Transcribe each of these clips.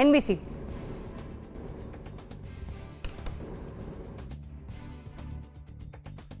NBC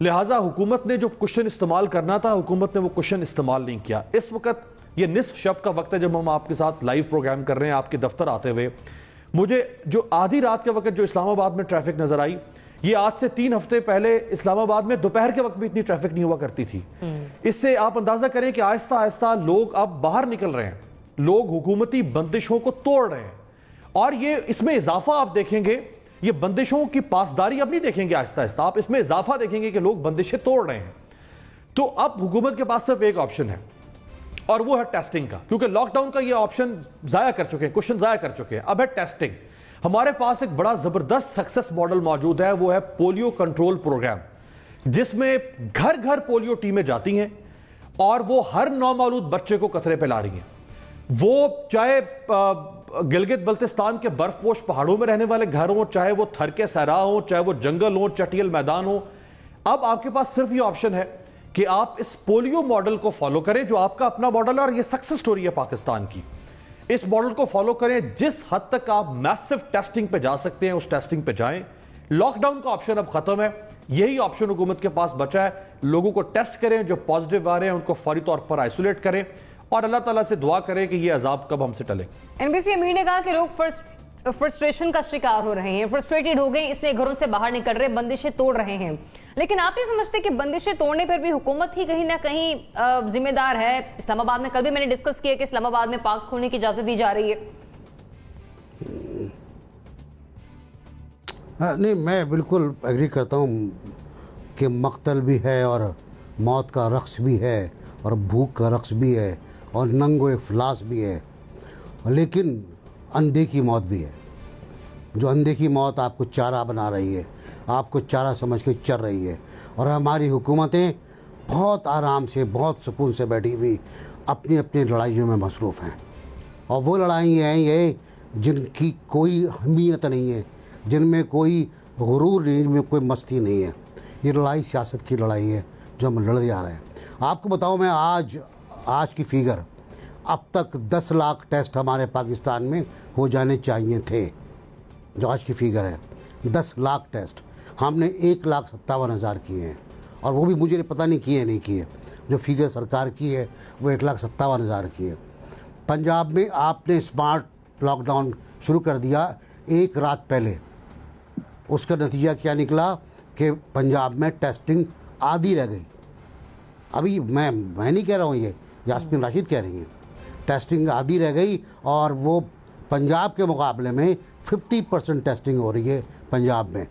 لہٰذا حکومت نے جو کوشچن استعمال کرنا تھا حکومت نے وہ کوشچن استعمال نہیں کیا. اس وقت یہ نصف شب کا وقت ہے جب ہم آپ کے ساتھ لائیو پروگرام کر رہے ہیں آپ کے دفتر آتے ہوئے. مجھے جو آدھی رات کے وقت جو اسلام آباد میں ٹریفک نظر آئی, یہ آج سے 3 ہفتے پہلے اسلام آباد میں دوپہر کے وقت بھی اتنی ٹریفک نہیں ہوا کرتی تھی. اس سے آپ اندازہ کریں کہ آہستہ آہستہ لوگ اب باہر نکل رہے ہیں, لوگ حکومتی بندشوں کو توڑ رہے ہیں. اور یہ اس میں اضافہ آپ دیکھیں گے, یہ بندشوں کی پاسداری اب نہیں دیکھیں گے آہستہ آہستہ, آپ اس میں اضافہ دیکھیں گے کہ لوگ بندشیں توڑ رہے ہیں. تو اب حکومت کے پاس صرف ایک آپشن ہے اور وہ ہے ٹیسٹنگ کا, کیونکہ لاک ڈاؤن کا یہ آپشن ضائع کر چکے ہیں, کوشچن ضائع کر چکے ہیں. اب ہے ٹیسٹنگ. ہمارے پاس ایک بڑا زبردست سکسس ماڈل موجود ہے, وہ ہے پولیو کنٹرول پروگرام, جس میں گھر گھر پولیو ٹیمیں جاتی ہیں اور وہ ہر نومولود بچے کو قطرے پہ لا رہی ہیں. وہ چاہے گلگت بلتستان کے برف پوش پہاڑوں میں رہنے والے گھر ہوں, چاہے وہ تھر کے صحرا ہوں, چاہے وہ جنگل ہوں, چٹیل میدان ہوں. اب آپ کے پاس صرف یہ آپشن ہے کہ آپ اس پولیو ماڈل کو فالو کریں جو آپ کا اپنا ماڈل ہے, اور یہ سکسس سٹوری ہے پاکستان کی. اس ماڈل کو فالو کریں, جس حد تک آپ میسو ٹیسٹنگ پہ جا سکتے ہیں اس ٹیسٹنگ پہ جائیں. لاک ڈاؤن کا آپشن اب ختم ہے, یہی آپشن حکومت کے پاس بچا ہے. لوگوں کو ٹیسٹ کریں, جو پازیٹیو آ رہے ہیں ان کو فوری طور پر آئسولیٹ کریں, اور اللہ تعالیٰ سے دعا کریں کہ یہ عذاب کب ہم سے ٹلے. NBC امیر نے کہا کہ لوگ فرسٹریشن کا شکار ہو رہے ہیں, فرسٹریٹڈ ہو گئے, اس لیے گھروں سے باہر نکل رہے, بندشیں توڑ رہے ہیں. لیکن آپ نہیں سمجھتے کہ بندشیں توڑنے پر بھی حکومت ہی کہیں نہ کہیں ذمہ دار ہے؟ اسلام آباد میں کل بھی میں نے ڈسکس کیا کہ اسلام آباد میں پارکس کھولنے کی اجازت دی جا رہی ہے. نہیں, میں بالکل ایگری کرتا ہوں کہ مقتل بھی ہے اور موت کا رقص بھی ہے اور بھوک کا رقص بھی ہے اور ننگ و افلاس بھی ہے, لیکن اندھے کی موت بھی ہے. جو اندھے کی موت آپ کو چارہ بنا رہی ہے, آپ کو چارہ سمجھ کے چر رہی ہے. اور ہماری حکومتیں بہت آرام سے, بہت سکون سے بیٹھی ہوئی اپنی اپنی لڑائیوں میں مصروف ہیں. اور وہ لڑائی ہیں یہ جن کی کوئی اہمیت نہیں ہے, جن میں کوئی غرور نہیں, جن میں کوئی مستی نہیں ہے. یہ لڑائی سیاست کی لڑائی ہے جو ہم لڑ جا رہے ہیں. آپ کو بتاؤں میں آج کی فگر, اب تک 10 لاکھ ٹیسٹ ہمارے پاکستان میں ہو جانے چاہیے تھے. جو آج کی فگر ہے 10 لاکھ ٹیسٹ, ہم نے 1,57,000 کیے ہیں, اور وہ بھی مجھے پتہ نہیں کیے. جو فگر سرکار کی ہے وہ 1,57,000 کی ہے. پنجاب میں آپ نے اسمارٹ لاک ڈاؤن شروع کر دیا ایک رات پہلے. اس کا نتیجہ کیا نکلا کہ پنجاب میں ٹیسٹنگ آدھی رہ گئی. ابھی میں نہیں کہہ رہا ہوں, یہ یاسمین راشد کہہ رہی ہیں, ٹیسٹنگ آدھی رہ گئی. اور وہ پنجاب کے مقابلے میں 50% ٹیسٹنگ ہو رہی ہے پنجاب میں,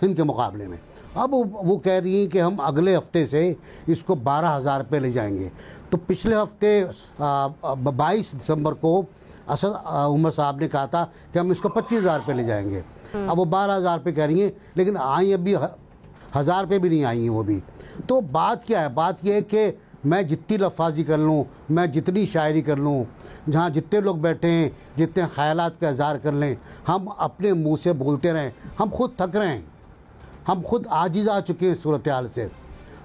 سندھ کے مقابلے میں. اب وہ کہہ رہی ہیں کہ ہم اگلے ہفتے سے اس کو 12,000 پہ لے جائیں گے. تو پچھلے ہفتے 22 دسمبر کو اسد عمر صاحب نے کہا تھا کہ ہم اس کو 25,000 پہ لے جائیں گے. اب وہ 12,000 پہ کہہ رہی ہیں, لیکن آئیں ابھی 1,000 پہ بھی نہیں آئی ہیں وہ بھی. تو بات کیا ہے؟ بات یہ ہے کہ میں جتنی لفاظی کر لوں, میں جتنی شاعری کر لوں, جہاں جتنے لوگ بیٹھے ہیں, جتنے خیالات کا اظہار کر لیں, ہم اپنے منہ سے بولتے رہیں. ہم خود تھک رہے ہیں, ہم خود عاجز آ چکے ہیں صورتحال سے.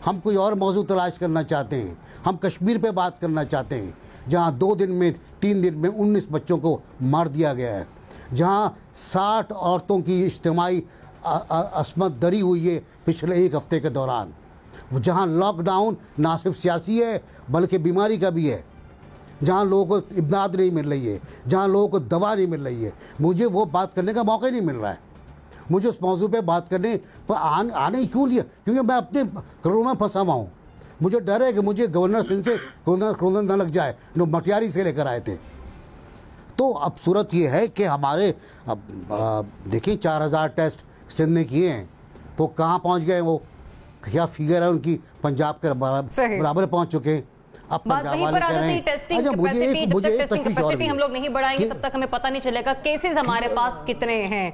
ہم کوئی اور موضوع تلاش کرنا چاہتے ہیں. ہم کشمیر پہ بات کرنا چاہتے ہیں, جہاں 2 دن میں 3 دن میں 19 بچوں کو مار دیا گیا ہے, جہاں 60 عورتوں کی اجتماعی عصمت دری ہوئی ہے پچھلے 1 ہفتے کے دوران, جہاں لاک ڈاؤن نہ صرف سیاسی ہے بلکہ بیماری کا بھی ہے, جہاں لوگوں کو امداد نہیں مل رہی ہے, جہاں لوگوں کو دوا نہیں مل رہی ہے. مجھے وہ بات کرنے کا موقع نہیں مل رہا ہے. مجھے اس موضوع پہ بات کرنے پر آنے کیوں لیا؟ کیونکہ میں اپنے کروڑوں میں پھنسا ہوا ہوں. مجھے ڈر ہے کہ مجھے گورنر سندھ سے کورونا نہ لگ جائے, جو مٹیاری سے لے کر آئے تھے. تو اب صورت یہ ہے کہ ہمارے دیکھیں 4,000 ٹیسٹ سندھ نے کیے ہیں, تو کہاں پہنچ گئے وہ؟ کیا فگر ہے ان کی؟ پنجاب کے برابر پہنچ چکے ہیں. اب پنجاب والے کہہ رہے ہیں مجھے ایک تشویش اور بھی, ہم لوگ نہیں بڑھائیں گے تب تک ہمیں پتہ نہیں چلے گا کیسز ہمارے پاس کتنے ہیں.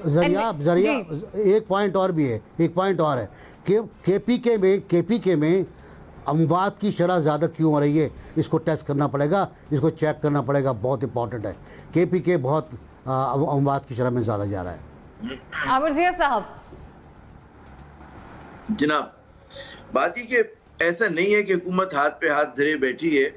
ذریعہ ایک پوائنٹ اور بھی ہے, ایک پوائنٹ اور ہے کہ کے پی کے میں اموات کی شرح زیادہ کیوں ہو رہی ہے. اس کو ٹیسٹ کرنا پڑے گا, اس کو چیک کرنا پڑے گا, بہت امپورٹنٹ ہے. کے پی کے بہت اموات کی شرح میں زیادہ جا رہا ہے. عامر ضیاء صاحب. جناب, بات یہ کہ ایسا نہیں ہے کہ حکومت ہاتھ پہ ہاتھ دھرے بیٹھی ہے.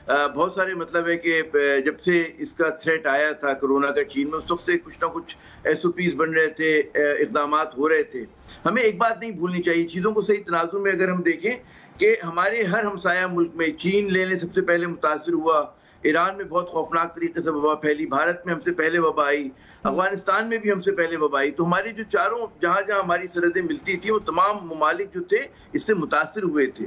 بہت سارے مطلب ہے کہ جب سے اس کا تھریٹ آیا تھا کورونا کا چین میں، اس وقت سے کچھ نہ کچھ SOPs بن رہے تھے، اقدامات ہو رہے تھے. ہمیں ایک بات نہیں بھولنی چاہیے، چیزوں کو صحیح تناظر میں اگر ہم دیکھیں کہ ہمارے ہر ہمسایہ ملک میں چین لینے سب سے پہلے متاثر ہوا، ایران میں بہت خوفناک طریقے سے وبا پھیلی، بھارت میں ہم سے پہلے وبا آئی، افغانستان میں بھی ہم سے پہلے وبا آئی. تو ہماری جو چاروں جہاں ہماری سرحدیں ملتی تھیں وہ تمام ممالک جو تھے اس سے متاثر ہوئے تھے.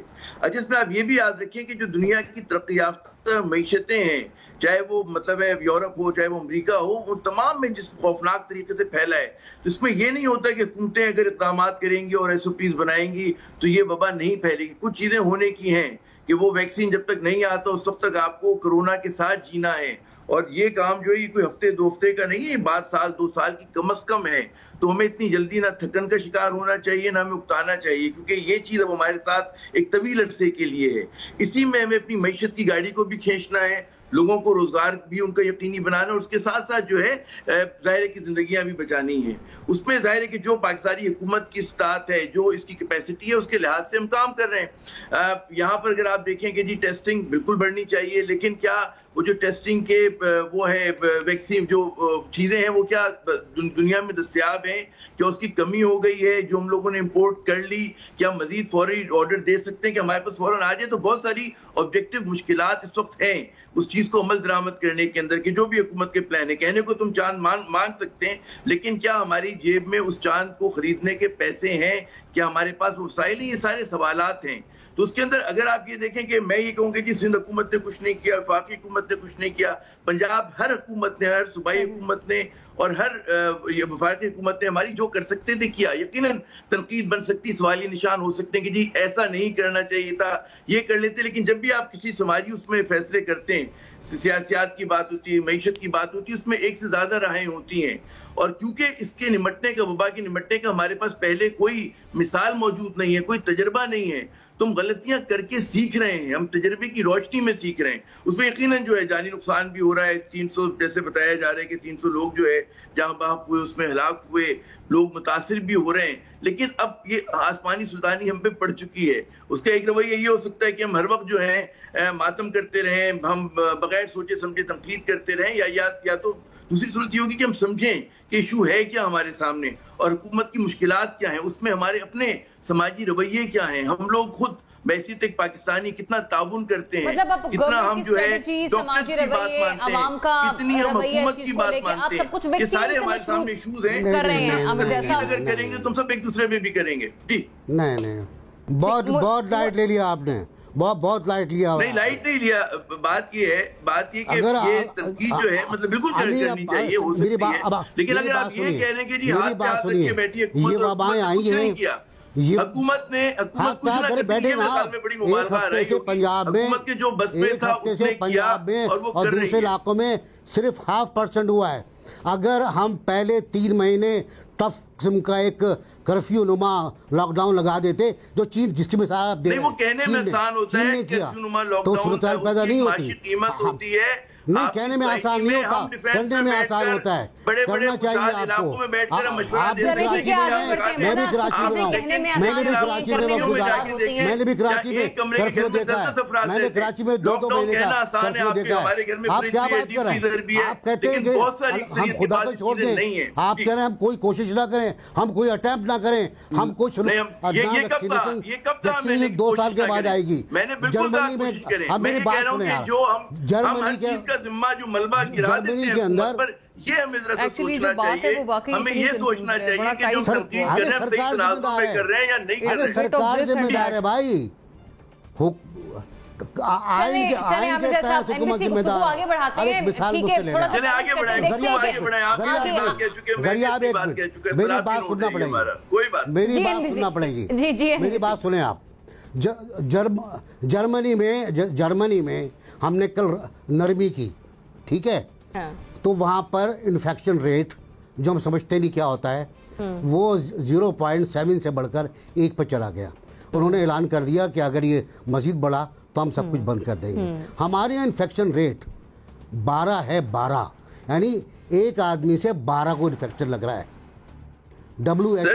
جس میں آپ یہ بھی یاد رکھیں کہ جو دنیا کی ترقی یافتہ معیشتیں ہیں، چاہے وہ مطلب ہے یورپ ہو چاہے وہ امریکہ ہو، ان تمام میں جس خوفناک طریقے سے پھیلا ہے. تو اس میں یہ نہیں ہوتا کہ حکومتیں اگر اقدامات کریں گی اور SOPs بنائیں گی تو یہ وبا نہیں پھیلے گی. کچھ چیزیں ہونے کی ہیں کہ وہ ویکسین جب تک نہیں آتا اس وقت تک آپ کو کرونا کے ساتھ جینا ہے، اور یہ کام جو ہے یہ کوئی ہفتے 2 ہفتے کا نہیں ہے، یہ بات سال 2 سال کی کم از کم ہے. تو ہمیں اتنی جلدی نہ تھکن کا شکار ہونا چاہیے نہ ہمیں اکتانا چاہیے، کیونکہ یہ چیز اب ہمارے ساتھ ایک طویل عرصے کے لیے ہے. اسی میں ہمیں اپنی معیشت کی گاڑی کو بھی کھینچنا ہے، لوگوں کو روزگار بھی ان کا یقینی بنانا، اور اس کے ساتھ ساتھ جو ہے ظاہر ہے کہ زندگیاں بھی بچانی ہیں. اس میں ظاہر ہے کہ جو پاکستانی حکومت کی استطاعت ہے، جو اس کی کیپیسٹی ہے، اس کے لحاظ سے ہم کام کر رہے ہیں. یہاں پر اگر آپ دیکھیں کہ جی ٹیسٹنگ بالکل بڑھنی چاہیے، لیکن کیا وہ جو ٹیسٹنگ کے وہ ہے ویکسین جو چیزیں ہیں وہ کیا دنیا میں دستیاب ہیں؟ کیا اس کی کمی ہو گئی ہے جو ہم لوگوں نے امپورٹ کر لی؟ کیا مزید فوری آرڈر دے سکتے ہیں کہ ہمارے پاس فوراً آ جائے؟ تو بہت ساری آبجیکٹو مشکلات اس وقت ہیں اس چیز کو عمل درآمد کرنے کے اندر، کہ جو بھی حکومت کے پلان ہے، کہنے کو تم چاند مانگ سکتے ہیں، لیکن کیا ہماری جیب میں اس چاند کو خریدنے کے پیسے ہیں؟ کیا ہمارے پاس وسائل ہیں؟ یہ سارے سوالات ہیں. تو اس کے اندر اگر آپ یہ دیکھیں کہ میں یہ کہوں کہ جی سندھ حکومت نے کچھ نہیں کیا، وفاقی حکومت نے کچھ نہیں کیا، پنجاب ہر حکومت نے، ہر صوبائی حکومت نے اور ہر وفاقی حکومت نے ہماری جو کر سکتے تھے کیا. یقیناً تنقید بن سکتی، سوالی نشان ہو سکتے ہیں کہ جی ایسا نہیں کرنا چاہیے تھا، یہ کر لیتے. لیکن جب بھی آپ کسی سماجی اس میں فیصلے کرتے ہیں، سیاسیات کی بات ہوتی ہے، معیشت کی بات ہوتی ہے، اس میں ایک سے زیادہ راہیں ہوتی ہیں. اور کیونکہ اس کے نمٹنے کا، وبا کے نمٹنے کا ہمارے پاس پہلے کوئی مثال موجود نہیں ہے، کوئی تجربہ نہیں ہے، تو ہم غلطیاں کر کے سیکھ رہے ہیں، ہم تجربے کی روشنی میں سیکھ رہے ہیں. اس میں یقیناً جو ہے جانی نقصان بھی ہو رہا ہے. 300 جیسے بتایا جا رہا ہے کہ 300 لوگ جو ہے جہاں بحق ہوئے اس میں ہلاک ہوئے، لوگ متاثر بھی ہو رہے ہیں. لیکن اب یہ آسمانی سلطانی ہم پہ پڑ چکی ہے. اس کا ایک رویہ یہ ہو سکتا ہے کہ ہم ہر وقت جو ہے ماتم کرتے رہیں، ہم بغیر سوچے سمجھے تنقید کرتے رہیں، یا تو دوسری صورت یہ ہوگی کہ ہم سمجھیں کہ ایشو ہے کیا ہمارے سامنے اور حکومت کی مشکلات کیا ہیں، اس میں ہمارے اپنے سماجی رویے کیا ہیں، ہم لوگ خود بحیثیت ایک پاکستانی کتنا تعاون کرتے ہیں، کتنا ہم جو ہے ڈاکٹرز کی بات مانتے ہیں، کتنی ہم حکومت کی بات مانتے ہیں. یہ سارے ہمارے سامنے ایشوز ہیں، اگر کریں گے تو ہم سب ایک دوسرے پہ بھی کریں گے. جی نہیں بہت لائٹ لے لیا آپ نے، بہت لائٹ لیا. نہیں لائٹ نہیں لیا، بات یہ ہے کہ یہ تنقید جو ہے مطلب بالکل کرنی چاہیے، ہو سکتی ہے. لیکن اگر آپ یہ کہہ رہے ہیں کہ جی ہاتھ پہ ہاتھ رکھ کے بیٹھی حکومت، یہ وبائیں آئی ہیں، حکومت نے کچھ نہ بیٹھے نا، ایک ہفتے سے پنجاب میں، حکومت کے جو بس میں ایک تھا ہفتے اس سے نے کیا پنجاب میں اور وہ اور کر رہی دوسرے ہے. علاقوں میں صرف 0.5% ہوا ہے. اگر ہم پہلے 3 مہینے ٹف قسم کا ایک کرفیو نما لاک ڈاؤن لگا دیتے جو چین جس کی مثال آپ دے رہے ہیں، نہیں وہ کہنے میں آسان ہوتا ہے کرفیو نما لاک تو ڈاؤن صورتحال پیدا نہیں ہوتی. معاشی قیمت ہوتی ہے. نہیں کہنے میں آسان نہیں ہوتا، کرنے میں آسان ہوتا ہے. کرنا چاہیے آپ کو. میں بیٹھ کر مشورہ آپ بھی کراچی میں رہے، میں بھی کراچی میں رہا ہوں، میں نے بھی کراچی میں وقت گزارا، میں نے بھی کراچی میں کرفیو دیکھا ہے، میں نے کراچی میں 2 مہینے کا کرفیو دیکھا ہے. آپ کیا بات کر رہے ہیں؟ آپ کہتے ہیں کہ ہم خدا پہ چھوڑ دیں، آپ کہہ رہے ہیں ہم کوئی کوشش نہ کریں، ہم کوئی اٹیمپٹ نہ کریں، ہم کچھ ویکسینیشن 2 سال کے بعد آئے گی. جرمنی میں ہم میری بات سنیں یار، جرمنی کے جرمنی کے اندر یہ ہمیں ذرا سا سوچنا چاہیے، ہمیں یہ سوچنا چاہیے کہ جو تنقید کر رہے ہیں صحیح تناظر میں کر رہے ہیں یا نہیں کر رہے ہیں. سرکار ذمہ دار ہے بھائی، آئین کے تحت حکومت ذمہ دار ہے. اب ایک مثال مجھ سے لینا، چلیں آگے بڑھائیں، ذریعہ آپ ایک منٹ میری بات سننا پڑے گی، میری بات سننا پڑے گی، میری بات سنیں آپ. جرمنی میں ہم نے کل نرمی کی، ٹھیک ہے، تو وہاں پر انفیکشن ریٹ جو ہم سمجھتے نہیں کیا ہوتا ہے وہ 0.7 سے بڑھ کر 1 پر چلا گیا. انہوں نے اعلان کر دیا کہ اگر یہ مزید بڑھا تو ہم سب کچھ بند کر دیں گے. ہمارے یہاں انفیکشن ریٹ 12 ہے، 12 یعنی ایک آدمی سے 12 کو انفیکشن لگ رہا ہے. WHO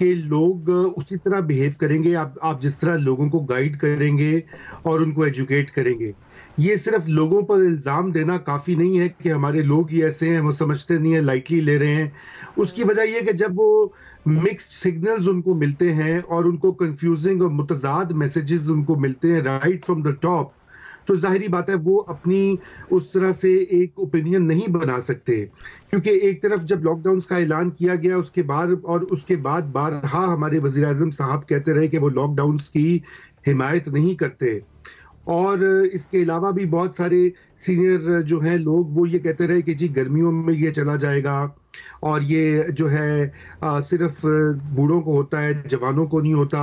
کہ لوگ اسی طرح بہیو کریں گے آپ جس طرح لوگوں کو گائیڈ کریں گے اور ان کو ایجوکیٹ کریں گے. یہ صرف لوگوں پر الزام دینا کافی نہیں ہے کہ ہمارے لوگ ہی ایسے ہیں, وہ سمجھتے نہیں ہیں, لائٹلی لے رہے ہیں. اس کی وجہ یہ ہے کہ جب وہ مکسڈ سگنلز ان کو ملتے ہیں اور ان کو کنفیوزنگ اور متضاد میسیجز ان کو ملتے ہیں رائٹ فرام دا ٹاپ, تو ظاہری بات ہے وہ اپنی اس طرح سے ایک اوپینین نہیں بنا سکتے. کیونکہ ایک طرف جب لاک ڈاؤنز کا اعلان کیا گیا اس کے بعد بارہا ہمارے وزیر اعظم صاحب کہتے رہے کہ وہ لاک ڈاؤنز کی حمایت نہیں کرتے, اور اس کے علاوہ بھی بہت سارے سینئر جو ہیں لوگ وہ یہ کہتے رہے کہ جی گرمیوں میں یہ چلا جائے گا اور یہ جو ہے صرف بوڑھوں کو ہوتا ہے, جوانوں کو نہیں ہوتا.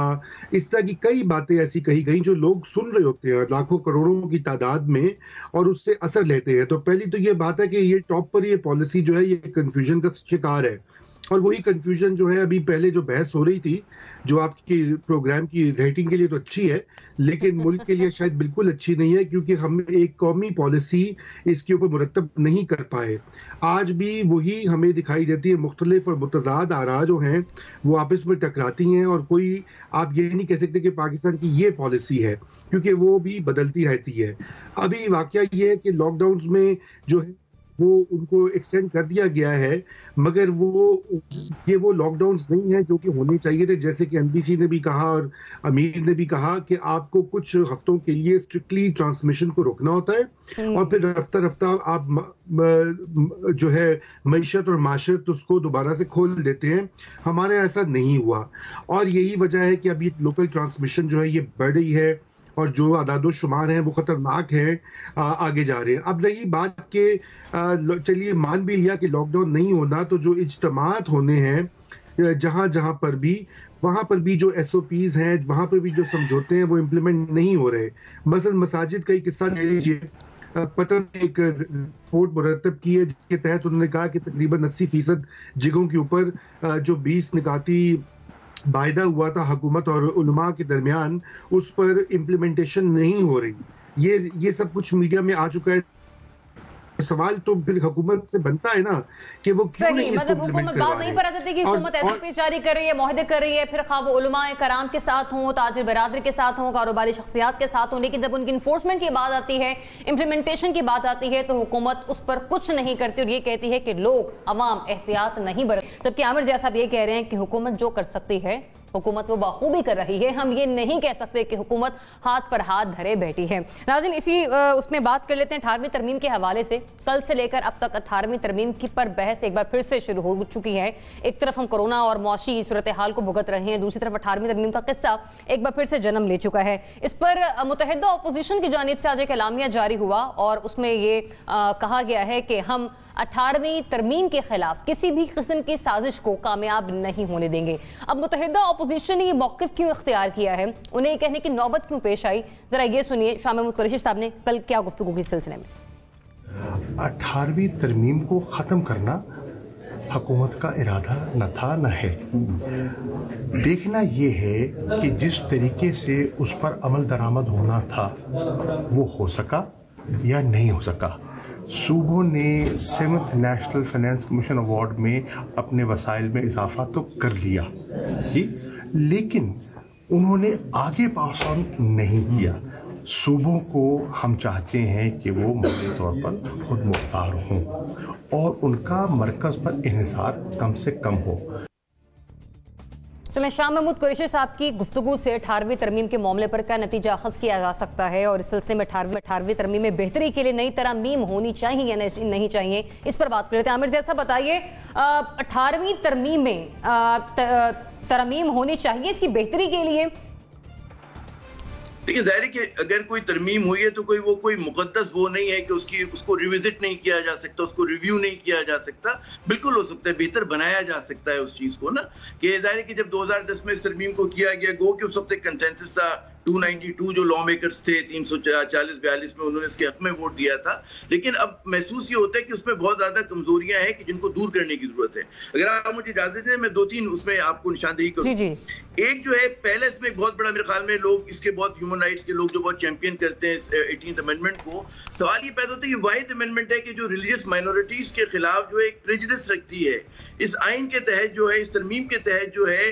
اس طرح کی کئی باتیں ایسی کہی گئیں جو لوگ سن رہے ہوتے ہیں لاکھوں کروڑوں کی تعداد میں اور اس سے اثر لیتے ہیں. تو پہلی تو یہ بات ہے کہ یہ ٹاپ پر یہ پالیسی جو ہے یہ کنفیوژن کا شکار ہے, اور وہی کنفیوژن جو ہے ابھی پہلے جو بحث ہو رہی تھی جو آپ کی پروگرام کی ریٹنگ کے لیے تو اچھی ہے لیکن ملک کے لیے شاید بالکل اچھی نہیں ہے, کیونکہ ہم ایک قومی پالیسی اس کے اوپر مرتب نہیں کر پائے. آج بھی وہی ہمیں دکھائی دیتی ہے, مختلف اور متضاد آراء جو ہیں وہ آپس میں ٹکراتی ہیں, اور کوئی آپ یہ نہیں کہہ سکتے کہ پاکستان کی یہ پالیسی ہے کیونکہ وہ بھی بدلتی رہتی ہے. ابھی واقعہ یہ ہے کہ لاک ڈاؤنز میں جو ہے وہ ان کو ایکسٹینڈ کر دیا گیا ہے, مگر وہ لاک ڈاؤنز نہیں ہیں جو کہ ہونے چاہیے تھے. جیسے کہ این بی سی نے بھی کہا اور امیر نے بھی کہا کہ آپ کو کچھ ہفتوں کے لیے اسٹرکٹلی ٹرانسمیشن کو روکنا ہوتا ہے اور پھر رفتہ رفتہ آپ جو ہے معیشت اور معاشرت اس کو دوبارہ سے کھول دیتے ہیں. ہمارے ایسا نہیں ہوا, اور یہی وجہ ہے کہ ابھی لوکل ٹرانسمیشن جو ہے یہ بڑھ رہی ہے اور جو اعداد و شمار ہیں وہ خطرناک ہیں, آگے جا رہے ہیں. اب رہی بات کہ چلیے مان بھی لیا کہ لاک ڈاؤن نہیں ہونا, تو جو اجتماعات ہونے ہیں جہاں پر بھی, وہاں پر بھی جو ایس او پیز ہیں, وہاں پر بھی جو سمجھوتے ہیں وہ امپلیمنٹ نہیں ہو رہے. مثلا مساجد کا ایک قصہ لے لیجیے, پتہ ایک رپورٹ مرتب کی ہے جس کے تحت انہوں نے کہا کہ تقریباً 80% جگہوں کے اوپر جو 20 نکاتی معاہدہ ہوا تھا حکومت اور علماء کے درمیان اس پر امپلیمنٹیشن نہیں ہو رہی. یہ سب کچھ میڈیا میں آ چکا ہے. سوال تو پھر حکومت سے بنتا ہے نا کہ وہ کیوں نہیں اس کو امپلیمنٹ کروا رہی ہے. بات نہیں پتا چلتی کہ حکومت ایس او پی جاری کر رہی ہے, معاہدے کر رہی ہے, پھر خواہ وہ علماء کرام کے ساتھ ہوں, تاجر برادری کے ساتھ ہوں, کاروباری شخصیات کے ساتھ ہوں, لیکن جب ان کی انفورسمنٹ کی بات آتی ہے, امپلیمنٹیشن کی بات آتی ہے, تو حکومت اس پر کچھ نہیں کرتی اور یہ کہتی ہے کہ لوگ عوام احتیاط نہیں برت. جبکہ عامر ضیاء صاحب یہ کہہ رہے ہیں کہ حکومت جو کر سکتی ہے حکومت وہ بخوبی کر رہی ہے, ہم یہ نہیں کہہ سکتے کہ حکومت ہاتھ پر ہاتھ دھرے بیٹھی ہے. ناظرین اسی اس میں بات کر لیتے ہیں 18ویں ترمیم کے حوالے سے. کل سے لے کر اب تک 18ویں ترمیم کی پر بحث ایک بار پھر سے شروع ہو چکی ہے. ایک طرف ہم کرونا اور معاشی صورتحال کو بھگت رہے ہیں, دوسری طرف 18ویں ترمیم کا قصہ ایک بار پھر سے جنم لے چکا ہے. اس پر متحدہ اپوزیشن کی جانب سے آج ایک اعلامیہ جاری ہوا اور اس میں یہ کہا گیا ہے کہ ہم 18ویں ترمیم کے خلاف کسی بھی قسم کی سازش کو کامیاب نہیں ہونے دیں گے. اب متحدہ اپوزیشن نے یہ موقف کیوں اختیار کیا ہے, انہیں یہ کہنے کی نوبت کیوں پیش آئی, ذرا یہ سنیے شاہ محمود قریشی صاحب نے کل کیا گفتگو کی اس سلسلے میں. 18ویں ترمیم کو ختم کرنا حکومت کا ارادہ نہ تھا نہ ہے. دیکھنا یہ ہے کہ جس طریقے سے اس پر عمل درآمد ہونا تھا وہ ہو سکا یا نہیں ہو سکا. صوبوں نے 7th national finance commission award میں اپنے وسائل میں اضافہ تو کر لیا جی, لیکن انہوں نے آگے پاس آن نہیں کیا. صوبوں کو ہم چاہتے ہیں کہ وہ مالی طور پر خود مختار ہوں اور ان کا مرکز پر انحصار کم سے کم ہو. چلیں شاہ محمود قریشی صاحب کی گفتگو سے 18ویں ترمیم کے معاملے پر کیا نتیجہ اخذ کیا جا سکتا ہے اور اس سلسلے میں 18ویں ترمیم میں بہتری کے لیے نئی ترامیم ہونی چاہیے یا نہیں چاہیے, اس پر بات کر لیتے ہیں. عامر ضیاء صاحب بتائیے, 18ویں ترمیم میں ترمیم ہونی چاہیے اس کی بہتری کے لیے. دیکھیں ظاہر ہے کہ اگر کوئی ترمیم ہوئی ہے تو کوئی مقدس وہ نہیں ہے کہ اس کو ریوزٹ نہیں کیا جا سکتا, اس کو ریویو نہیں کیا جا سکتا. بالکل ہو سکتا ہے, بہتر بنایا جا سکتا ہے اس چیز کو نا. کہ ظاہر ہے کہ جب 2010 میں اس ترمیم کو کیا گیا گو کہ اس وقت ایک کنسنسس تھا, 292 جو لا میکرز تھے 340-42 میں انہوں نے اس کے حق میں ووٹ دیا تھا. لیکن اب محسوس یہ ہوتا ہے کہ اس میں بہت زیادہ کمزوریاں ہیں کہ جن کو دور کرنے کی ضرورت ہے. اگر آپ مجھے اجازت دیں میں 2-3 اس میں آپ کو نشاندہی کروں. جی. ایک جو ہے پہلے اس میں بہت بڑا میرے خیال میں لوگ اس کے بہت ہیومن رائٹس کے لوگ جو بہت چیمپئن کرتے ہیں 18th امینڈمنٹ کو, سوال یہ پیدا ہوتا ہے یہ واحد امینڈمنٹ ہے کہ جو ریلیجیس مائنورٹیز کے خلاف جو ایک پریجڈس رکھتی ہے. اس آئین کے تحت جو ہے, اس ترمیم کے تحت جو ہے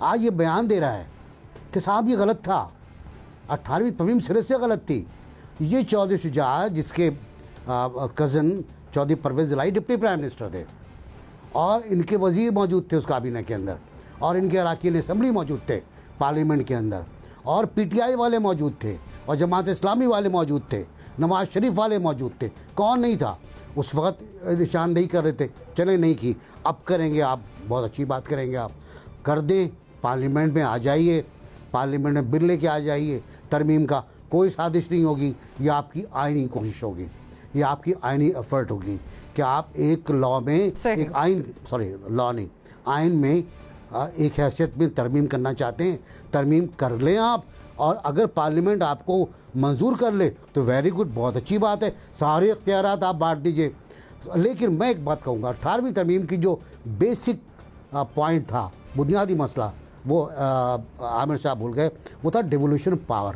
آج یہ بیان دے رہا ہے کہ صاحب یہ غلط تھا, 18ویں ترمیم سرے سے غلط تھی. یہ چودھری شجاعت جس کے کزن چودھری پرویز الہی ڈپٹی پرائم منسٹر تھے, اور ان کے وزیر موجود تھے اس کابینہ کے اندر, اور ان کے اراکین اسمبلی موجود تھے پارلیمنٹ کے اندر, اور پی ٹی آئی والے موجود تھے, اور جماعت اسلامی والے موجود تھے, نواز شریف والے موجود تھے. کون نہیں تھا اس وقت؟ نشاندہی کر رہے تھے, چلیں نہیں کی, اب کریں گے. آپ بہت اچھی بات کریں گے, آپ کر دیں, پارلیمنٹ میں آ جائیے, پارلیمنٹ میں بل لے کے آ جائیے ترمیم کا. کوئی سازش نہیں ہوگی, یہ آپ کی آئینی کوشش ہوگی, یہ آپ کی آئینی ایفرٹ ہوگی کہ آپ ایک لا میں ایک لا نہیں, آئین میں ایک حیثیت میں ترمیم کرنا چاہتے ہیں, ترمیم کر لیں آپ. اور اگر پارلیمنٹ آپ کو منظور کر لے تو ویری گڈ, بہت اچھی بات ہے, سارے اختیارات آپ بانٹ دیجئے. لیکن میں ایک بات کہوں گا, 18ویں ترمیم کی جو بیسک پوائنٹ تھا, بنیادی مسئلہ, وہ عامر صاحب بھول گئے, وہ تھا ڈیولوشن پاور.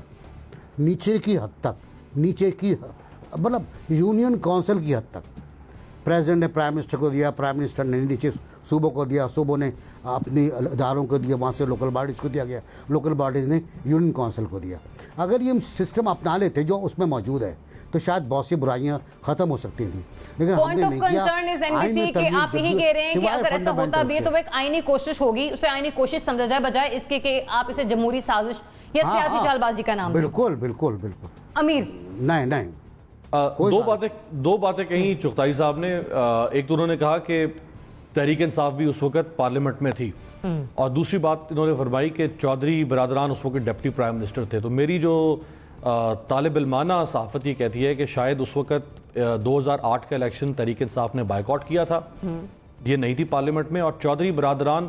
نیچے کی حد تک, نیچے کی مطلب یونین کونسل کی حد تک پریزیڈنٹ نے پرائم منسٹر کو دیا, پرائم منسٹر نے نیچے صوبوں کو دیا, صوبوں نے اپنی اداروں کو دیا, وہاں سے لوکل باڈیز کو دیا گیا, لوکل باڈیز نے یونین کونسل کو دیا. اگر یہ سسٹم اپنا لیتے جو اس میں موجود ہے تو شاید بہت سی برائیاں ختم ہو سکتی تھیں, لیکن ہم نے نہیں کیا. آپ یہی کہہ رہے ہیں کہ اگر ایسا ہوتا بھی ہے تو وہ ایک آئینی کوشش ہوگی, اسے آئینی کوشش سمجھا جائے بجائے اس کے کہ آپ اسے جمہوری سازش یا سیاسی چال بازی کا نام. بالکل بالکل بالکل. امیر نہیں دو باتیں کہیں چغتائی صاحب نے. ایک تو انہوں نے کہا کہ تحریک انصاف بھی اس وقت پارلیمنٹ میں تھی, اور دوسری بات انہوں نے فرمائی کہ چودھری برادران اس وقت ڈپٹی پرائم منسٹر تھے. تو میری جو طالب علمانہ صحافت یہ کہتی ہے کہ شاید اس وقت 2008 کا الیکشن تحریک انصاف نے بائیکاٹ کیا تھا, یہ نہیں تھی پارلیمنٹ میں, اور چودھری برادران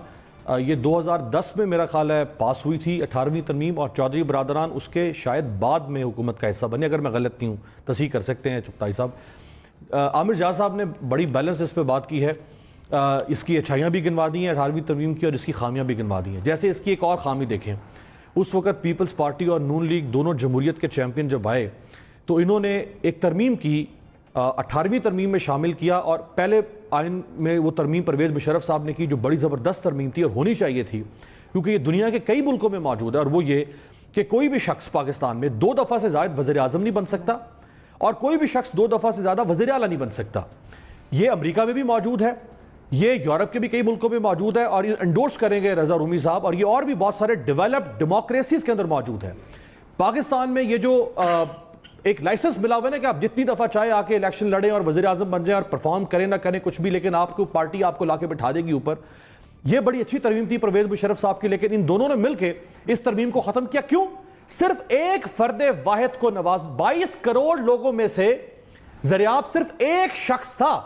یہ 2010 میں میرا خیال ہے پاس ہوئی تھی 18ویں ترمیم, اور چودھری برادران اس کے شاید بعد میں حکومت کا حصہ بنے. اگر میں غلط نہیں ہوں تصحیح کر سکتے ہیں چغتائی صاحب. عامر جہاں صاحب نے بڑی بیلنس اس پہ بات کی ہے, اس کی اچھائیاں بھی گنوا دی ہیں 18ویں ترمیم کی, اور اس کی خامیاں بھی گنوا دی ہیں. جیسے اس کی ایک اور خامی دیکھیں, اس وقت پیپلز پارٹی اور نون لیگ دونوں جمہوریت کے چیمپئن جب آئے تو انہوں نے ایک ترمیم کی, 18ویں ترمیم میں شامل کیا, اور پہلے آئین میں وہ ترمیم پرویز مشرف صاحب نے کی جو بڑی زبردست ترمیم تھی اور ہونی چاہیے تھی, کیونکہ یہ دنیا کے کئی ملکوں میں موجود ہے, اور وہ یہ کہ کوئی بھی شخص پاکستان میں 2 دفعہ سے زائد وزیر اعظم نہیں بن سکتا, اور کوئی بھی شخص 2 دفعہ سے زیادہ وزیر اعلیٰ نہیں بن سکتا. یہ امریکہ میں بھی موجود ہے, یہ یورپ کے بھی کئی ملکوں میں موجود ہے, اور یہ انڈورس کریں گے رضا رومی صاحب, اور یہ اور بھی بہت سارے ڈیولپڈ ڈیموکریسیز کے اندر موجود ہے. پاکستان میں یہ جو ایک لائسنس ملا ہوا ہے نا کہ آپ جتنی دفعہ چاہے آ کے الیکشن لڑیں اور وزیر اعظم بن جائیں اور پرفارم کریں نہ کریں کچھ بھی, لیکن آپ کو پارٹی آپ کو لا کے بٹھا دے گی اوپر. یہ بڑی اچھی ترمیم تھی پرویز مشرف صاحب کی, لیکن ان دونوں نے مل کے اس ترمیم کو ختم کیا. کیوں؟ صرف ایک فرد واحد کو 22 کروڑ لوگوں میں سے زریاب صرف ایک شخص تھا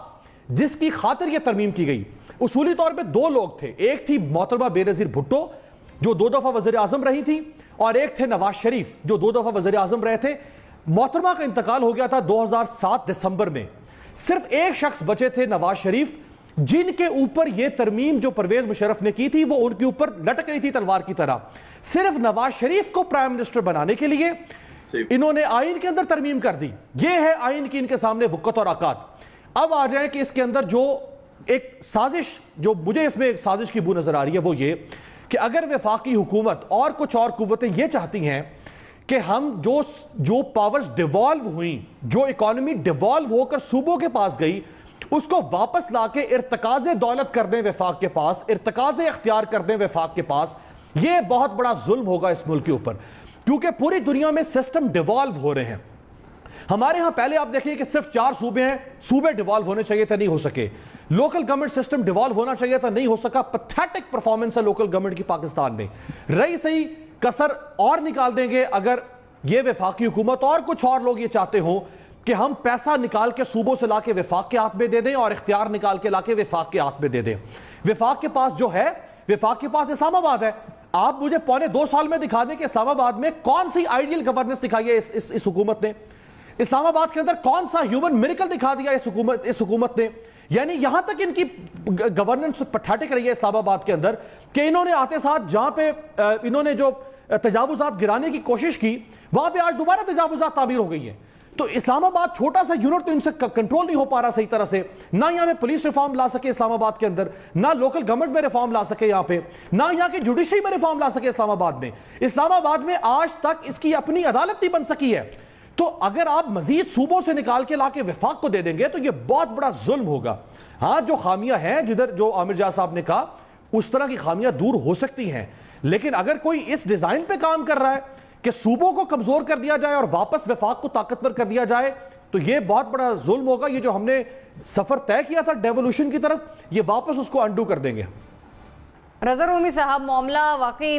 جس کی خاطر یہ ترمیم کی گئی. اصولی طور پہ 2 لوگ تھے, ایک تھی محترمہ بے نظیر بھٹو جو 2 دفعہ وزیر اعظم رہی تھی, اور ایک تھے نواز شریف جو 2 دفعہ وزیر اعظم رہے تھے. محترمہ کا انتقال ہو گیا تھا 2007 دسمبر میں. صرف ایک شخص بچے تھے, نواز شریف, جن کے اوپر یہ ترمیم جو پرویز مشرف نے کی تھی وہ ان کے اوپر لٹک رہی تھی تلوار کی طرح. صرف نواز شریف کو پرائم منسٹر بنانے کے لیے انہوں نے آئین کے اندر ترمیم کر دی. یہ ہے آئین کی ان کے سامنے وقت اور آکات. اب آ جائیں کہ اس کے اندر جو ایک سازش, جو مجھے اس میں ایک سازش کی بو نظر آ رہی ہے, وہ یہ کہ اگر وفاقی حکومت اور کچھ اور قوتیں یہ چاہتی ہیں کہ ہم جو پاورز ڈیوالو ہوئیں, جو اکانومی ڈیوالو ہو کر صوبوں کے پاس گئی, اس کو واپس لا کے ارتکاز دولت کر دیں وفاق کے پاس, ارتکاز اختیار کر دیں وفاق کے پاس, یہ بہت بڑا ظلم ہوگا اس ملک کے اوپر, کیونکہ پوری دنیا میں سسٹم ڈیوالو ہو رہے ہیں. ہمارے ہاں پہلے آپ دیکھیں کہ صرف 4 صوبے ہیں, صوبے ڈیوالو ہونے چاہیے تھے, نہیں ہو سکے. لوکل گورنمنٹ سسٹم ڈیوالو ہونا چاہیے تھا, نہیں ہو سکا. پیتھیٹک پرفارمنس ہے لوکل گورنمنٹ کی پاکستان میں. رہی صحیح کسر اور نکال دیں گے اگر یہ وفاقی حکومت اور کچھ اور لوگ یہ چاہتے ہوں کہ ہم پیسہ نکال کے صوبوں سے لا کے وفاق کے ہاتھ میں دے دیں اور اختیار نکال کے لا کے وفاق کے ہاتھ میں دے دیں. وفاق کے پاس جو ہے, وفاق کے پاس اسلام آباد ہے. آپ مجھے 2.25 سال میں دکھا دیں کہ اسلام آباد میں کون سی آئیڈیل گورننس دکھائی ہے اس حکومت نے. اسلام آباد کے اندر کون سا ہیومن میریکل دکھا دیا اس حکومت نے. یعنی یہاں تک ان کی گورننس پیتھیٹک رہی ہے اسلام آباد کے اندر کہ انہوں نے آتے ساتھ جہاں پہ انہوں نے جو تجاوزات گرانے کی کوشش کی, وہاں پہ آج دوبارہ تجاوزات تعمیر ہو گئی ہیں. تو اسلام آباد چھوٹا سا یونٹ تو ان سے کنٹرول نہیں ہو پا رہا صحیح طرح سے. نہ یہاں پہ پولیس ریفارم لا سکے اسلام آباد کے اندر, نہ لوکل گورنمنٹ میں ریفارم لا سکے یہاں پہ, نہ یہاں کی جوڈیشری میں ریفارم لا سکے اسلام آباد میں. اسلام آباد میں آج تک اس کی اپنی عدالت نہیں بن سکی ہے. تو اگر آپ مزید صوبوں سے نکال کے لا کے وفاق کو دے دیں گے تو یہ بہت بڑا ظلم ہوگا. ہاں جو خامیاں ہیں جدھر جو عامر جاز صاحب نے کہا اس طرح کی خامیاں دور ہو سکتی ہیں, لیکن اگر کوئی اس ڈیزائن پہ کام کر رہا ہے کہ صوبوں کو کمزور کر دیا جائے اور واپس وفاق کو طاقتور کر دیا جائے تو یہ بہت بڑا ظلم ہوگا. یہ جو ہم نے سفر طے کیا تھا ڈیولوشن کی طرف, یہ واپس اس کو انڈو کر دیں گے. رضا رومی صاحب, معاملہ واقعی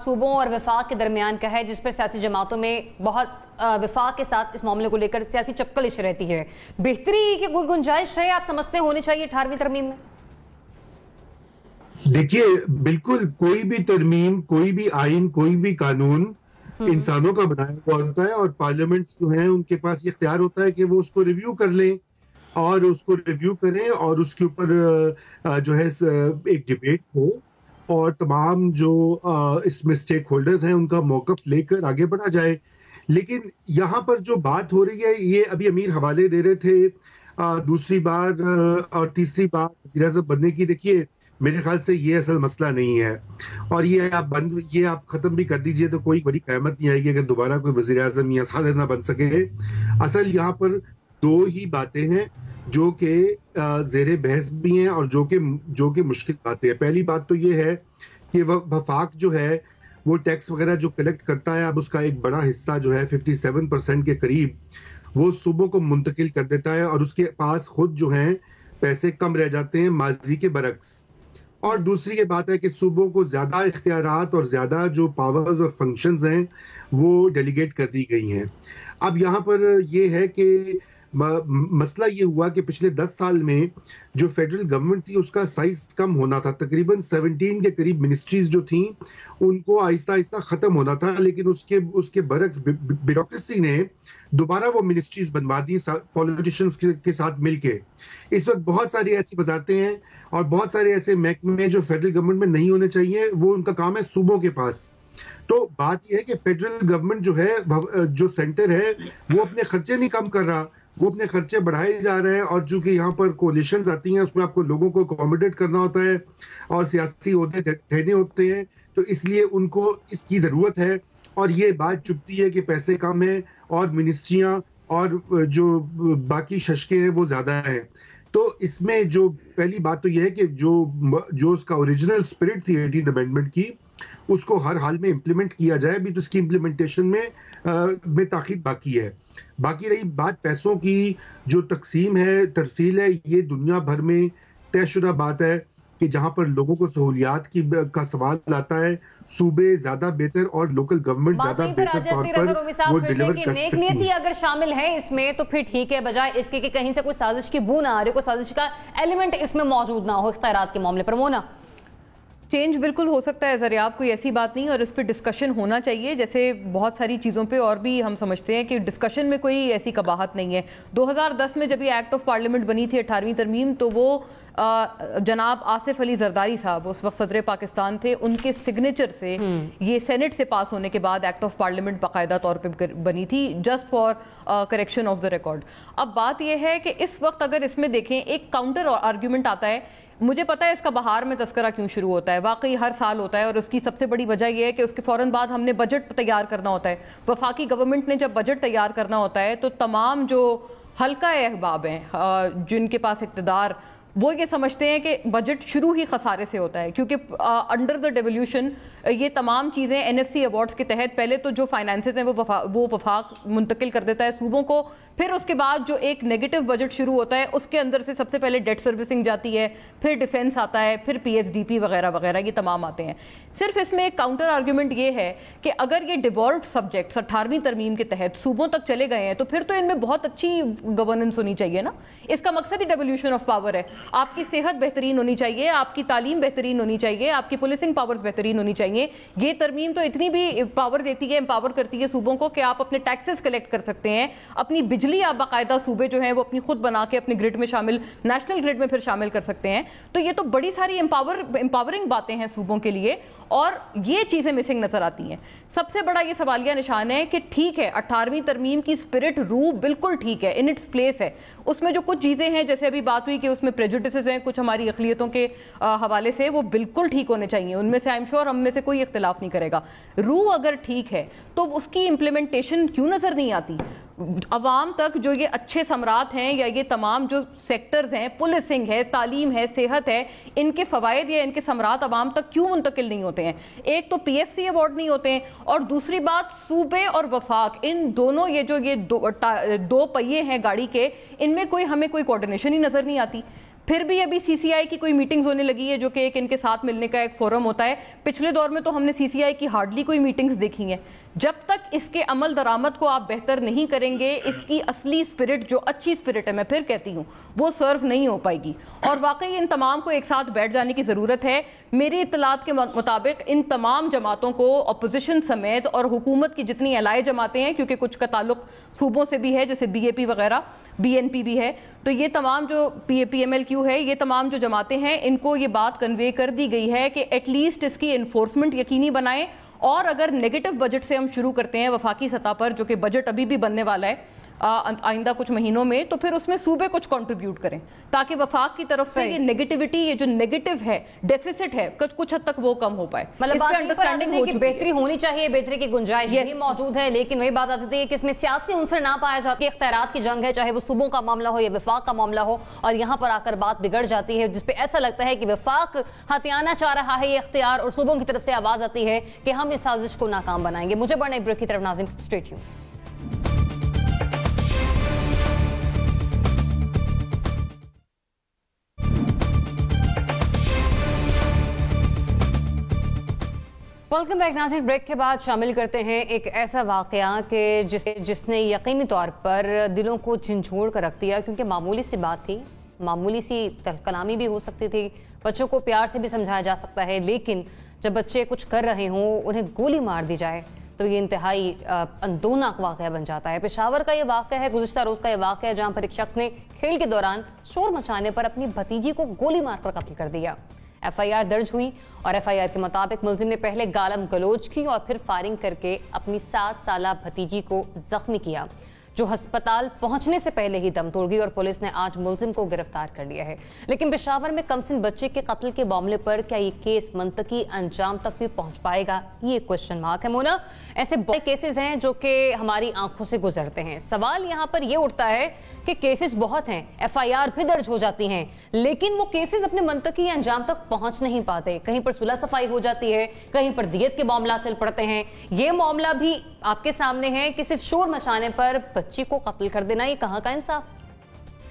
صوبوں اور وفاق کے درمیان کا ہے جس پر سیاسی جماعتوں میں بہت وفاق کے ساتھ اس معاملے کو لے کر سیاسی چپکلش رہتی ہے. بہتری کی کوئی گنجائش ہے آپ سمجھتے ہونی چاہیے 18ویں ترمیم میں؟ دیکھیے بالکل کوئی بھی ترمیم, کوئی بھی آئین, کوئی بھی قانون انسانوں کا بنایا ہوا ہوتا ہے اور پارلیمنٹس جو ہیں ان کے پاس یہ اختیار ہوتا ہے کہ وہ اس کو ریویو کر لیں اور اس کو ریویو کریں اور اس کے اوپر جو ہے ایک ڈیبیٹ ہو اور تمام جو اس میں سٹیک ہولڈرز ہیں ان کا موقف لے کر آگے بڑھا جائے. لیکن یہاں پر جو بات ہو رہی ہے, یہ ابھی امیر حوالے دے رہے تھے دوسری بار اور تیسری بار وزیر اعظم بننے کی. دیکھیے میرے خیال سے یہ اصل مسئلہ نہیں ہے اور یہ آپ ختم بھی کر دیجئے تو کوئی بڑی قیامت نہیں آئے گی اگر دوبارہ کوئی وزیر اعظم یا صدر نہ بن سکے. اصل یہاں پر دو ہی باتیں ہیں جو کہ زیر بحث بھی ہیں اور جو کہ مشکل باتیں ہیں. پہلی بات تو یہ ہے کہ وفاق جو ہے وہ ٹیکس وغیرہ جو کلیکٹ کرتا ہے, اب اس کا ایک بڑا حصہ جو ہے 57% کے قریب وہ صوبوں کو منتقل کر دیتا ہے اور اس کے پاس خود جو ہیں پیسے کم رہ جاتے ہیں ماضی کے برعکس. اور دوسری یہ بات ہے کہ صوبوں کو زیادہ اختیارات اور زیادہ جو پاورز اور فنکشنز ہیں وہ ڈیلیگیٹ کر دی گئی ہیں. اب یہاں پر یہ ہے کہ مسئلہ یہ ہوا کہ پچھلے 10 سال میں جو فیڈرل گورنمنٹ تھی اس کا سائز کم ہونا تھا, تقریباً 17 کے قریب منسٹریز جو تھیں ان کو آہستہ آہستہ ختم ہونا تھا, لیکن اس کے برعکس بیوروکریسی نے دوبارہ وہ منسٹریز بنوا دی پولیٹیشینز کے ساتھ مل کے. اس وقت بہت ساری ایسی وزارتیں ہیں اور بہت سارے ایسے محکمے جو فیڈرل گورنمنٹ میں نہیں ہونے چاہیے, وہ ان کا کام ہے صوبوں کے پاس. تو بات یہ ہے کہ فیڈرل گورنمنٹ جو ہے, جو سینٹر ہے, وہ اپنے خرچے نہیں کم کر رہا, وہ اپنے خرچے بڑھائے جا رہے ہیں. اور چونکہ یہاں پر کولیشنز آتی ہیں اس میں آپ کو لوگوں کو اکوموڈیٹ کرنا ہوتا ہے اور سیاسی عہدے دینے ہوتے ہیں, تو اس لیے ان کو اس کی ضرورت ہے. اور یہ بات چپتی ہے کہ پیسے کم ہیں اور منسٹریاں اور جو باقی ششکیں ہیں وہ زیادہ ہیں. تو اس میں جو پہلی بات تو یہ ہے کہ جو اس کا اوریجنل اسپرٹ تھی 18 امینڈمنٹ کی, اس کو ہر حال میں امپلیمنٹ کیا جائے. بھی تو اس کی امپلیمنٹیشن میں تاخیر باقی ہے. باقی رہی بات پیسوں کی, جو تقسیم ہے, ترسیل ہے, یہ دنیا بھر میں طے شدہ بات ہے کہ جہاں پر لوگوں کو سہولیات کا سوال آتا ہے, صوبے زیادہ بہتر اور لوکل گورنمنٹ زیادہ بہتر طور پر وہ ڈیلیور کر سکتی ہے. نیک نیتی اگر شامل ہے اس میں تو پھر ٹھیک ہے, بجائے اس کے کہ کہیں سے کوئی سازش کی بو نہ آ رہی, کوئی سازش کا ایلیمنٹ اس میں موجود نہ ہو اختیارات کے معاملے پر. مونا, چینج بالکل ہو سکتا ہے ذریعہ, کوئی ایسی بات نہیں, اور اس پہ ڈسکشن ہونا چاہیے. جیسے بہت ساری چیزوں پہ اور بھی ہم سمجھتے ہیں کہ ڈسکشن میں کوئی ایسی قباحت نہیں ہے. 2010 میں جب یہ ایکٹ آف پارلیمنٹ بنی تھی 18ویں ترمیم, تو وہ جناب آصف علی زرداری صاحب اس وقت صدر پاکستان تھے, ان کے سگنیچر سے یہ سینٹ سے پاس ہونے کے بعد ایکٹ آف پارلیمنٹ باقاعدہ طور پہ بنی تھی, just for correction of the record. اب بات یہ ہے کہ اس وقت اگر اس میں دیکھیں ایک کاؤنٹر آرگیومنٹ آتا ہے. مجھے پتا ہے اس کا بہار میں تذکرہ کیوں شروع ہوتا ہے, واقعی ہر سال ہوتا ہے, اور اس کی سب سے بڑی وجہ یہ ہے کہ اس کے فوراً بعد ہم نے بجٹ تیار کرنا ہوتا ہے. وفاقی گورنمنٹ نے جب بجٹ تیار کرنا ہوتا ہے تو تمام جو حلقہ احباب ہیں جن کے پاس اقتدار, وہ یہ سمجھتے ہیں کہ بجٹ شروع ہی خسارے سے ہوتا ہے, کیونکہ انڈر دا ڈیولیوشن یہ تمام چیزیں NFC ایوارڈز کے تحت پہلے تو جو فائنانسز ہیں وہ وفاق منتقل کر دیتا ہے صوبوں کو, پھر اس کے بعد جو ایک نیگیٹو بجٹ شروع ہوتا ہے اس کے اندر سے سب سے پہلے ڈیٹ سروسنگ جاتی ہے, پھر ڈیفنس آتا ہے, پھر PSDP وغیرہ وغیرہ, یہ تمام آتے ہیں. صرف اس میں ایک کاؤنٹر آرگیومنٹ یہ ہے کہ اگر یہ ڈیوالوڈ سبجیکٹس 18ویں ترمیم کے تحت صوبوں تک چلے گئے ہیں تو پھر تو ان میں بہت اچھی گورننس ہونی چاہیے نا. اس کا مقصد ہی ڈیولیوشن آف پاور ہے. آپ کی صحت بہترین ہونی چاہیے, آپ کی تعلیم بہترین ہونی چاہیے, آپ کی پولیسنگ پاورز بہترین ہونی چاہیے. یہ ترمیم تو اتنی بھی پاور دیتی ہے, امپاور کرتی ہے صوبوں کو کہ آپ اپنے ٹیکسز کلیکٹ کر سکتے ہیں, اپنی بجلی آپ باقاعدہ صوبے جو ہیں وہ اپنی خود بنا کے اپنے گرڈ میں شامل, نیشنل گرڈ میں پھر شامل کر سکتے ہیں. تو یہ تو بڑی ساری امپاورنگ باتیں ہیں صوبوں کے لیے, اور یہ چیزیں مسنگ نظر آتی ہیں. سب سے بڑا یہ سوالیہ نشان ہے کہ ٹھیک ہے 18ویں ترمیم کی اسپرٹ روح بالکل ٹھیک ہے, ان اٹس پلیس ہے, اس میں جو کچھ چیزیں ہیں جیسے ابھی بات ہوئی کہ اس میں پریجوڈسز ہیں کچھ ہماری اقلیتوں کے حوالے سے, وہ بالکل ٹھیک ہونے چاہیے, ان میں سے آئی ایم شیور ہم میں سے کوئی اختلاف نہیں کرے گا. روح اگر ٹھیک ہے تو اس کی امپلیمنٹیشن کیوں نظر نہیں آتی؟ عوام تک جو یہ اچھے ثمرات ہیں یا یہ تمام جو سیکٹرز ہیں, پولیسنگ ہے, تعلیم ہے, صحت ہے, ان کے فوائد یا ان کے ثمرات عوام تک کیوں منتقل نہیں ہوتے ہیں؟ ایک تو پی ایف سی ایوارڈ نہیں ہوتے ہیں, اور دوسری بات صوبے اور وفاق ان دونوں یہ جو دو پہیے ہیں گاڑی کے, ان میں ہمیں کوئی کوارڈینیشن ہی نظر نہیں آتی. پھر بھی ابھی سی سی آئی کی کوئی میٹنگز ہونے لگی ہے جو کہ ایک ان کے ساتھ ملنے کا ایک فورم ہوتا ہے. پچھلے دور میں تو ہم نے سی سی آئی کی ہارڈلی کوئی میٹنگز دیکھی ہیں. جب تک اس کے عمل درآمد کو آپ بہتر نہیں کریں گے, اس کی اصلی اسپرٹ جو اچھی اسپرٹ ہے, میں پھر کہتی ہوں, وہ سرو نہیں ہو پائے گی. اور واقعی ان تمام کو ایک ساتھ بیٹھ جانے کی ضرورت ہے. میری اطلاعات کے مطابق ان تمام جماعتوں کو اپوزیشن سمیت اور حکومت کی جتنی الائے جماعتیں ہیں, کیونکہ کچھ کا تعلق صوبوں سے بھی ہے جیسے بی اے پی وغیرہ, بی این پی بھی ہے, تو یہ تمام جو پی ایم ایل کیو ہے, یہ تمام جو جماعتیں ہیں, ان کو یہ بات کنوے کر دی گئی ہے کہ ایٹ لیسٹ اس کی انفورسمنٹ یقینی بنائیں. اور اگر نیگیٹو بجٹ سے ہم شروع کرتے ہیں وفاقی سطح پر, جو کہ بجٹ ابھی بھی بننے والا ہے آئندہ کچھ مہینوں میں, تو پھر اس میں صوبے کچھ کنٹریبیوٹ کریں تاکہ وفاق کی طرف سے یہ نیگیٹیوٹی, یہ جو نیگیٹو ہے, ڈیفیسٹ ہے, کچھ حد تک وہ کم ہو پائے. مطلب بہتری ہونی چاہیے, بہتری کی گنجائش بھی موجود ہے, لیکن وہی بات آ جاتی ہے کہ اس میں سیاسی عنصر نہ پایا جاتا ہے. اختیارات کی جنگ ہے, چاہے وہ صوبوں کا معاملہ ہو یا وفاق کا معاملہ ہو, اور یہاں پر آ کر بات بگڑ جاتی ہے, جس پہ ایسا لگتا ہے کہ وفاق ہتھیانا چاہ رہا ہے یہ اختیار, اور صوبوں کی طرف سے آواز آتی ہے کہ ہم اس سازش کو ناکام بنائیں گے. مجھے بڑھنے بریک کی طرف ناظرین, اسٹے ٹیون. ویلکم بیک ناظرین. بریک کے بعد شامل کرتے ہیں ایک ایسا واقعہ کہ جس نے یقینی طور پر دلوں کو جھنجھوڑ کر رکھ دیا, کیونکہ معمولی سی بات تھی, معمولی سی کلامی بھی ہو سکتی تھی, بچوں کو پیار سے بھی سمجھایا جا سکتا ہے, لیکن جب بچے کچھ کر رہے ہوں, انہیں گولی مار دی جائے, تو یہ انتہائی اندوناک واقعہ بن جاتا ہے. پشاور کا یہ واقعہ ہے, گزشتہ روز کا یہ واقعہ ہے, جہاں پر ایک شخص نے کھیل کے دوران شور مچانے پر اپنی بھتیجی کو گولی مار کر قتل کر دیا. ایف آئی آر درج ہوئی, اور ایف آئی آر کے مطابق ملزم نے پہلے گالم گلوچ کی اور پھر فائرنگ کر کے اپنی 7 سالہ بھتیجی کو زخمی کیا, جو ہسپتال پہنچنے سے پہلے ہی دم توڑ گئی, اور پولیس نے آج ملزم کو گرفتار کر لیا ہے. لیکن پشاور میں کمسن بچے کے قتل کے معاملے پر کیا یہ کیس منطقی انجام تک بھی پہنچ پائے گا, یہ کوشچن مارک ہے. مونا, ایسے بڑے کیسز ہیں جو کہ ہماری آنکھوں سے گزرتے ہیں. سوال یہاں پر یہ اٹھتا ہے کہ کیسز بہت ہیں, ایف آئی آر بھی درج ہو جاتی ہیں, لیکن وہ کیسز اپنے منطقی انجام تک پہنچ نہیں پاتے. کہیں پر صلح صفائی ہو جاتی ہے, کہیں پر دیت کے معاملات چل پڑتے ہیں. یہ معاملہ بھی آپ کے سامنے ہے کہ صرف شور مچانے پر بچی کو قتل کر دینا, یہ کہاں کا انصاف؟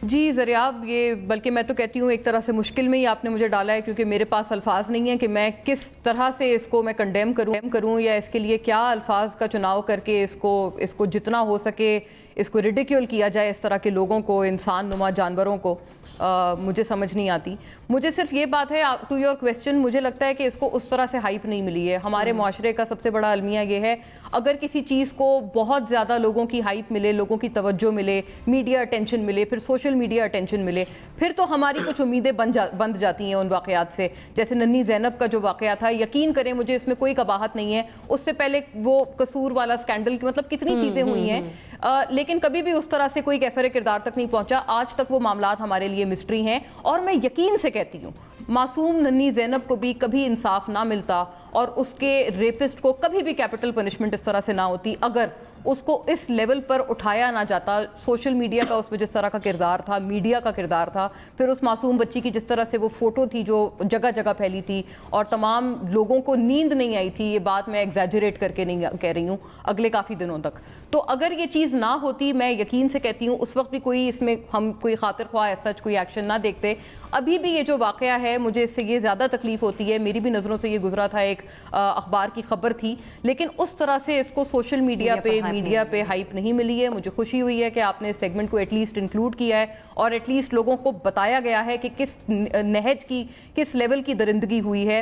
جی زریاب, یہ بلکہ میں تو کہتی ہوں ایک طرح سے مشکل میں ہی آپ نے مجھے ڈالا ہے, کیونکہ میرے پاس الفاظ نہیں ہیں کہ میں کس طرح سے اس کو میں کنڈیم کروں یا اس کے لیے کیا الفاظ کا چناؤ کر کے اس کو جتنا ہو سکے اس کو ریڈیکیول کیا جائے, اس طرح کے لوگوں کو, انسان نما جانوروں کو. مجھے سمجھ نہیں آتی. مجھے صرف یہ بات ہے, ٹو یور کویسچن, مجھے لگتا ہے کہ اس کو اس طرح سے ہائپ نہیں ملی ہے. ہمارے معاشرے کا سب سے بڑا المیہ یہ ہے, اگر کسی چیز کو بہت زیادہ لوگوں کی ہائپ ملے, لوگوں کی توجہ ملے, میڈیا اٹینشن ملے, پھر سوشل میڈیا اٹینشن ملے, پھر تو ہماری کچھ امیدیں بند جاتی ہیں ان واقعات سے. جیسے ننھی زینب کا جو واقعہ تھا, یقین کریں مجھے اس میں کوئی قباحت نہیں ہے, اس سے پہلے وہ قصور والا سکینڈل, مطلب کتنی چیزیں ہوئی ہیں, لیکن کبھی بھی اس طرح سے کوئی کیفر کردار تک نہیں پہنچا. آج تک وہ معاملات ہمارے لیے مسٹری ہیں, اور میں یقین سے کہتی ہوں معصوم ننھی زینب کو بھی کبھی انصاف نہ ملتا, اور اس کے ریپسٹ کو کبھی بھی کیپٹل پنشمنٹ اس طرح سے نہ ہوتی اگر اس کو اس لیول پر اٹھایا نہ جاتا. سوشل میڈیا کا اس میں جس طرح کا کردار تھا, میڈیا کا کردار تھا, پھر اس معصوم بچی کی جس طرح سے وہ فوٹو تھی جو جگہ جگہ پھیلی تھی, اور تمام لوگوں کو نیند نہیں آئی تھی. یہ بات میں ایگزیجریٹ کر کے نہیں کہہ رہی ہوں, اگلے کافی دنوں تک. تو اگر یہ چیز نہ ہوتی, میں یقین سے کہتی ہوں اس وقت بھی کوئی اس میں ہم کوئی خاطر خواہ سچ کوئی ایکشن نہ دیکھتے. ابھی بھی یہ جو واقعہ ہے, مجھے اس سے یہ زیادہ تکلیف ہوتی ہے. میری بھی نظروں سے یہ گزرا تھا, ایک اخبار کی خبر تھی, لیکن اس طرح سے اس کو سوشل میڈیا پہ ہائپ نہیں ملی ہے. مجھے خوشی ہوئی ہے کہ آپ نے اس سیگمنٹ کو ایٹ لیسٹ انکلوڈ کیا ہے, اور ایٹ لیسٹ لوگوں کو بتایا گیا ہے کہ کس نہج کی, کس لیول کی درندگی ہوئی ہے.